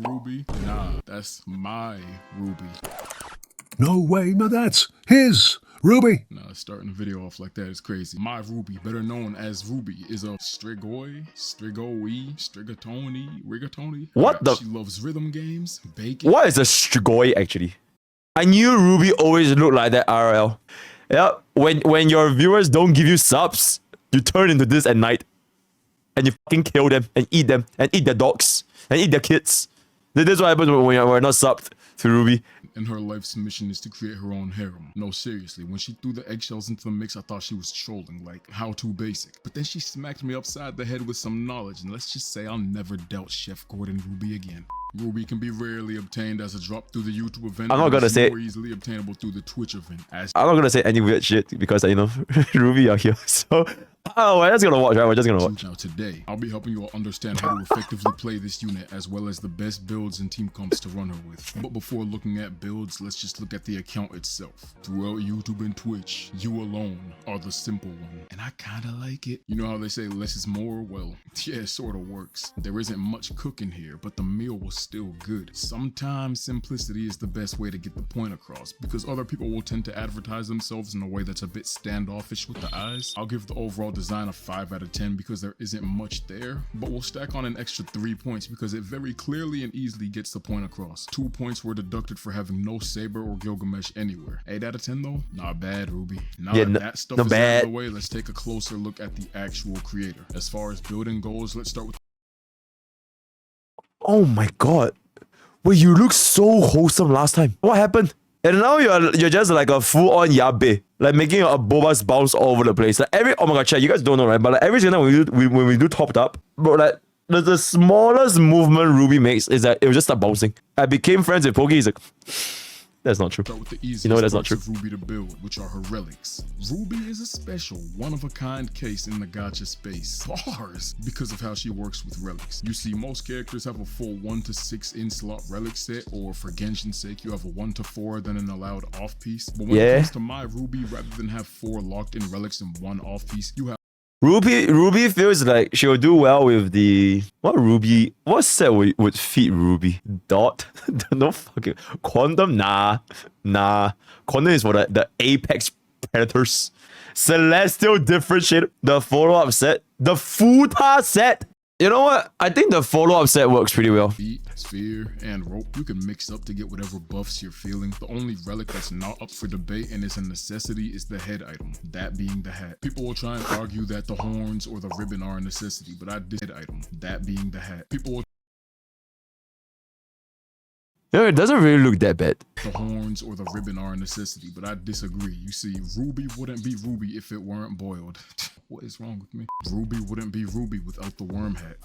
Rubee? Nah, that's my Rubee. No way, no, that's his Rubee. Nah, starting the video off like that is crazy. My Rubee, better known as Rubee, is a Strigoi, Rigatoni. What the? She loves rhythm games, baking. What is a Strigoi actually? I knew Rubee always looked like that RL. Yeah, when your viewers don't give you subs, you turn into this at night. And you fucking kill them, and eat their dogs, and eat their kids. This is what happens when we're not subbed to Rubee. And her life's mission is to create her own harem. No, seriously, when she threw the eggshells into the mix, I thought she was trolling, like, how too basic. But then she smacked me upside the head with some knowledge, and let's just say I'll never doubt Chef Gordon Rubee again. Rubee can be rarely obtained as a drop through the YouTube event. I'm not gonna say more easily obtainable through the Twitch event. I'm not gonna say any weird shit because you know Rubee are here. So we're just gonna watch, right? We're just gonna watch. Now today, I'll be helping you all understand how to effectively play this unit as well as the best builds and team comps to run her with. But before looking at builds, let's just look at the account itself. Throughout YouTube and Twitch, you alone are the simple one. And I kinda like it. You know how they say less is more? Well, yeah, it sorta works. There isn't much cooking here, but the meal was still good. Sometimes simplicity is the best way to get the point across because other people will tend to advertise themselves in a way that's a bit standoffish with the eyes. I'll give the overall design a 5 out of 10 because there isn't much there, but we'll stack on an extra 3 points because it very clearly and easily gets the point across. 2 points were deducted for having no saber or Gilgamesh anywhere. 8 out of 10 though? Not bad, Rubee. Now that stuff is out of the way, let's take a closer look at the actual creator. As far as building goes, let's start with... Oh my god. Wait, you look so wholesome last time. What happened? And now you're just like a full-on yabe. Like making your bobas bounce all over the place. Like oh my god, chat, you guys don't know, right? But like every single time when we do topped up, bro, like the smallest movement Rubee makes is that it will just start bouncing. I became friends with Pokke, he's like, that's not true. Start with the easiest you know that's not true. Of Rubee to build, which are her relics. Rubee is a special, one-of-a-kind case in the gacha space. Bars! Because of how she works with relics. You see, most characters have a full 1 to 6 in-slot relic set, or for Genshin's sake, you have a 1 to 4, then an allowed off-piece. But when it comes to my Rubee, rather than have 4 locked-in relics and 1 off-piece, you have Rubee feels like she'll do well with the... What set would fit Rubee? Dot? No fucking... Quantum? Nah. Quantum is for the Apex Predators. Celestial Differentiator. The follow-up set. The Futa set. You know what? I think the follow-up set works pretty well. Feet, sphere, and rope you can mix up to get whatever buffs you're feeling. The only relic that's not up for debate and is a necessity is the head item, that being the hat. People will try and argue that the horns or the ribbon are a necessity, but I disagree. Head item, that being the hat. People will... No, it doesn't really look that bad. The horns or the ribbon are a necessity, but I disagree. You see, Rubee wouldn't be Rubee if it weren't boiled. What is wrong with me? Rubee wouldn't be Rubee without the worm hat.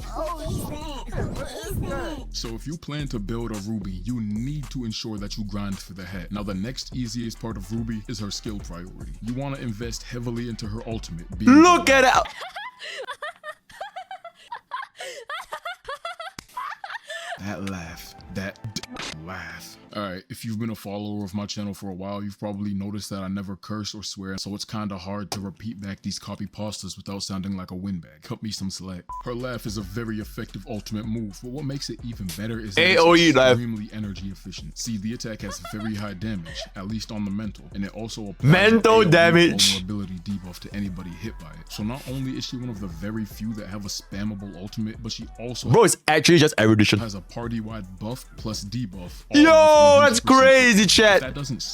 So if you plan to build a Rubee, you need to ensure that you grind for the hat. Now the next easiest part of Rubee is her skill priority. You want to invest heavily into her ultimate. Look at it! That laugh. That laugh. Alright, if you've been a follower of my channel for a while, you've probably noticed that I never curse or swear, so it's kinda hard to repeat back these copy pastas without sounding like a windbag. Cut me some slack. Her laugh is a very effective ultimate move, but what makes it even better is that it's extremely energy efficient. See, the attack has very high damage, at least on the mental, and it also applies mental damage vulnerability debuff to anybody hit by it. So not only is she one of the very few that have a spammable ultimate, but she also it's actually just erudition. Has a party-wide buff plus debuff. Yo, that's crazy, chat.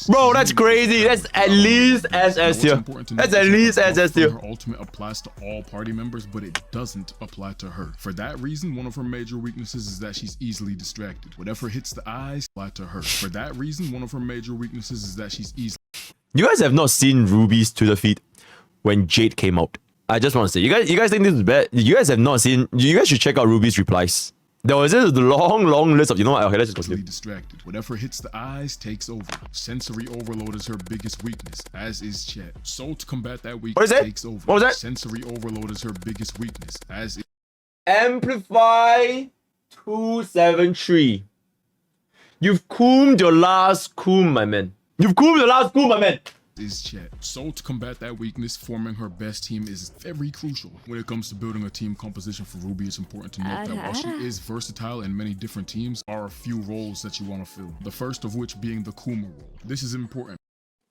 Bro, that's crazy. That's at least SS tier. That's at least SS tier. Her ultimate applies to all party members, but it doesn't apply to her. For that reason, one of her major weaknesses is that she's easily distracted. Whatever hits the eyes, apply to her. For that reason, one of her major weaknesses is that she's easily... You guys have not seen Rubee's Twitter feed when Jade came out. I just want to say, you guys think this is bad? You guys have not seen... You guys should check out Rubee's replies. There was this long list of, you know what, okay, let's just continue. Distracted. Whatever hits the eyes takes over. Sensory overload is her biggest weakness, as is chat. So to combat that weakness, takes over. What was that? Sensory overload is her biggest weakness, as is... Amplify 273. You've coomed your last coom, my man. You've coomed your last coom, my man. is chat. So to combat that weakness, forming her best team is very crucial. When it comes to building a team composition for Rubee, it's important to note that while she is versatile in many different teams, are a few roles that you want to fill. The first of which being the Kuma role. This is important.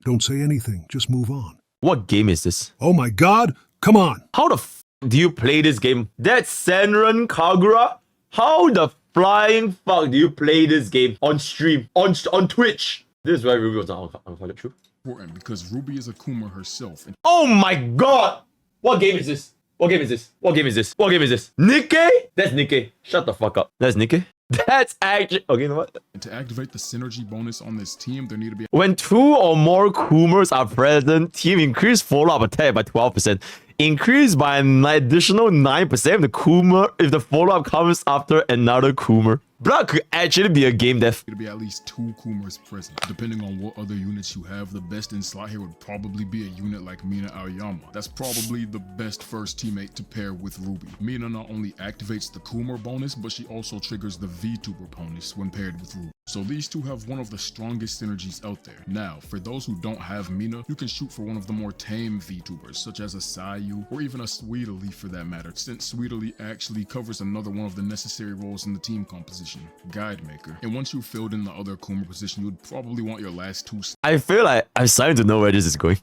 Don't say anything, just move on. What game is this? Oh my god, come on. How the do you play this game? That's Senran Kagura? How the flying fuck do you play this game on stream? On Twitch? This is why Rubee was on true. Important because Rubee is a Kuma herself. And Oh my god! What game is this? What game is this? What game is this? What game is this? Nikkei? That's Nikkei. Shut the fuck up. That's Nikkei? That's actually... Okay, you know what? to activate the synergy bonus on this team, there need to be When 2 or more Kumers are present, team increase follow-up attack by 12%. Increase by an additional 9% if the Kuma if the follow-up comes after another Kumer. Blood could actually be a game death. to be at least 2 Kumers present. Depending on what other units you have, the best in slot here would probably be a unit like Mina Aoyama. That's probably the best first teammate to pair with Rubee. Mina not only activates the Kumer bonus, but she also triggers the VTuber bonus when paired with Rubee. So these two have one of the strongest synergies out there. Now, for those who don't have Mina, you can shoot for one of the more tame VTubers, such as a Sayu, or even a Sweetly for that matter, since Sweetly actually covers another one of the necessary roles in the team composition, Guide Maker. And once you've filled in the other Kuma position, you would probably want your last 2 I feel like I'm starting to know where this is going.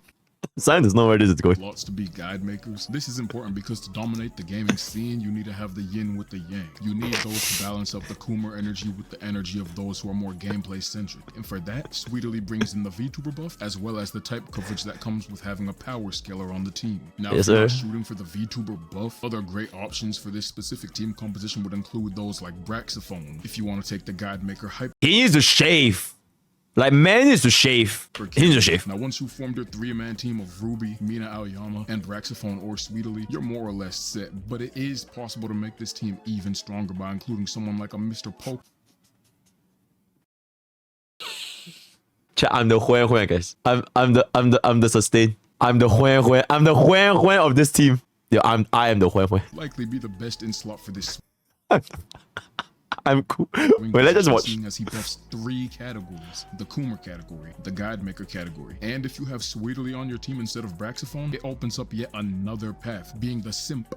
Sign does know where this is going. slots to be guide makers. This is important because to dominate the gaming scene, you need to have the yin with the yang. You need those to balance up the Kuma energy with the energy of those who are more gameplay centric. And for that, Sweetly brings in the VTuber buff, as well as the type coverage that comes with having a power scaler on the team. Now, Yes, if you're sir. not shooting for the VTuber buff, other great options for this specific team composition would include those like Braxophone, if you want to take the guide maker hyper. He needs to shave. Like, man needs to shave. He needs to shave. Now, once you formed your 3-man team of Rubee, Mina Aoyama, and Braxophone or Sweetly, you're more or less set. But it is possible to make this team even stronger by including someone like a Mr Pokke. Chat, I'm the Huan Huan, guys. I'm the sustain. I'm the Huan Huan. I'm the Huan Huan of this team. Yeah, I am the Huan Huan. Likely be the best in slot for this. I'm cool. Wait, let's just watch. Seeing as he buffs 3 categories: the Coomer category, the Guide Maker category, and if you have Sweetly on your team instead of Braxophone, it opens up yet another path, being the Simp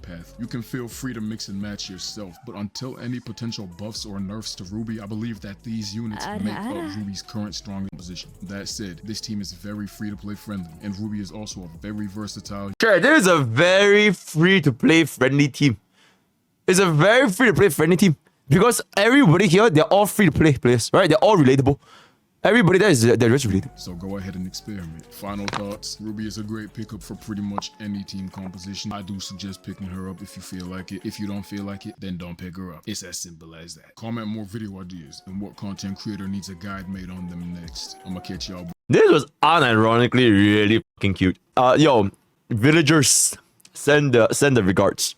path. You can feel free to mix and match yourself, but until any potential buffs or nerfs to Rubee, I believe that these units make up Rubee's current strong position. That said, this team is very free to play friendly, and Rubee is also a very versatile. Sure, there is a very free-to-play friendly team. It's a very free-to-play friendly team. Because everybody here, they're all free-to-play players, right? They're all relatable. Everybody there is they're just related. So go ahead and experiment. Final thoughts. Rubee is a great pickup for pretty much any team composition. I do suggest picking her up if you feel like it. If you don't feel like it, then don't pick her up. It's as simple as that. Comment more video ideas and what content creator needs a guide made on them next. I'ma catch y'all. This was unironically really fucking cute. Yo, villagers, send the regards.